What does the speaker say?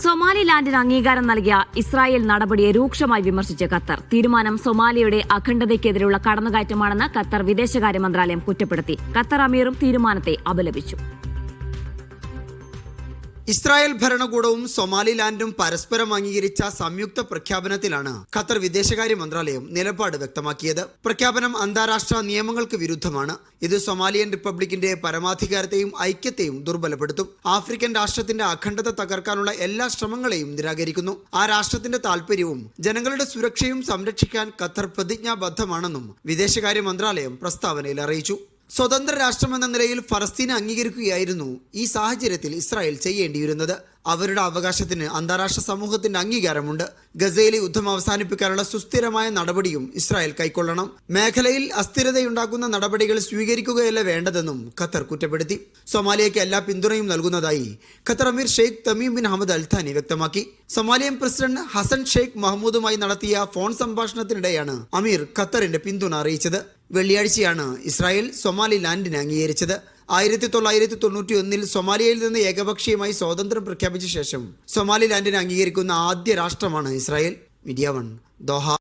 സൊമാലിലാൻഡിന് അംഗീകാരം നൽകിയ ഇസ്രായേൽ നടപടിയെ രൂക്ഷമായി വിമർശിച്ച് ഖത്തർ. തീരുമാനം സൊമാലിയയുടെ അഖണ്ഡതയ്ക്കെതിരെയുള്ള കടന്നുകയറ്റമാണെന്ന് ഖത്തർ വിദേശകാര്യ മന്ത്രാലയം കുറ്റപ്പെടുത്തി. ഖത്തർ അമീറും തീരുമാനത്തെ അപലപിച്ചു. ഇസ്രായേൽ ഭരണകൂടവും സൊമാലിലാൻഡും പരസ്പരം അംഗീകരിച്ച സംയുക്ത പ്രഖ്യാപനത്തിലാണ് ഖത്തർ വിദേശകാര്യ മന്ത്രാലയം നിലപാട് വ്യക്തമാക്കിയത്. പ്രഖ്യാപനം അന്താരാഷ്ട്ര നിയമങ്ങൾക്ക് വിരുദ്ധമാണ്. ഇത് സൊമാലിയൻ റിപ്പബ്ലിക്കിന്റെ പരമാധികാരത്തെയും ഐക്യത്തെയും ദുർബലപ്പെടുത്തും. ആഫ്രിക്കൻ രാഷ്ട്രത്തിന്റെ അഖണ്ഡത തകർക്കാനുള്ള എല്ലാ ശ്രമങ്ങളെയും നിരാകരിക്കുന്നു. ആ രാഷ്ട്രത്തിന്റെ താൽപര്യവും ജനങ്ങളുടെ സുരക്ഷയും സംരക്ഷിക്കാൻ ഖത്തർ പ്രതിജ്ഞാബദ്ധമാണെന്നും വിദേശകാര്യ മന്ത്രാലയം പ്രസ്താവനയിൽ അറിയിച്ചു. സ്വതന്ത്ര രാഷ്ട്രമെന്ന നിലയിൽ ഫലസ്തീനെ അംഗീകരിക്കുകയായിരുന്നു ഈ സാഹചര്യത്തിൽ ഇസ്രായേൽ ചെയ്യേണ്ടിയിരുന്നത്. അവരുടെ അവകാശത്തിന് അന്താരാഷ്ട്ര സമൂഹത്തിന്റെ അംഗീകാരമുണ്ട്. ഗസയിലെ യുദ്ധം അവസാനിപ്പിക്കാനുള്ള സുസ്ഥിരമായ നടപടിയും ഇസ്രായേൽ കൈക്കൊള്ളണം. മേഖലയിൽ അസ്ഥിരതയുണ്ടാക്കുന്ന നടപടികൾ സ്വീകരിക്കുകയല്ല വേണ്ടതെന്നും ഖത്തർ കുറ്റപ്പെടുത്തി. സൊമാലിയയ്ക്ക് എല്ലാ പിന്തുണയും നൽകുന്നതായി ഖത്തർ അമീർ Sheikh Tamim bin Hamad Al താനി വ്യക്തമാക്കി. സൊമാലിയൻ പ്രസിഡന്റ് ഹസൻ ഷെയ്ഖ് മഹ്മൂദുമായി നടത്തിയ ഫോൺ സംഭാഷണത്തിനിടെയാണ് അമീർ ഖത്തറിന്റെ പിന്തുണ അറിയിച്ചത്. വെള്ളിയാഴ്ചയാണ് ഇസ്രായേൽ സൊമാലിലാൻഡിനെ അംഗീകരിച്ചത്. 1991 സൊമാലിയയിൽ നിന്ന് ഏകപക്ഷീയമായി സ്വാതന്ത്ര്യം പ്രഖ്യാപിച്ച ശേഷം സൊമാലിലാൻഡിനെ അംഗീകരിക്കുന്ന ആദ്യ രാഷ്ട്രമാണ് ഇസ്രായേൽ. Media 1 Doha.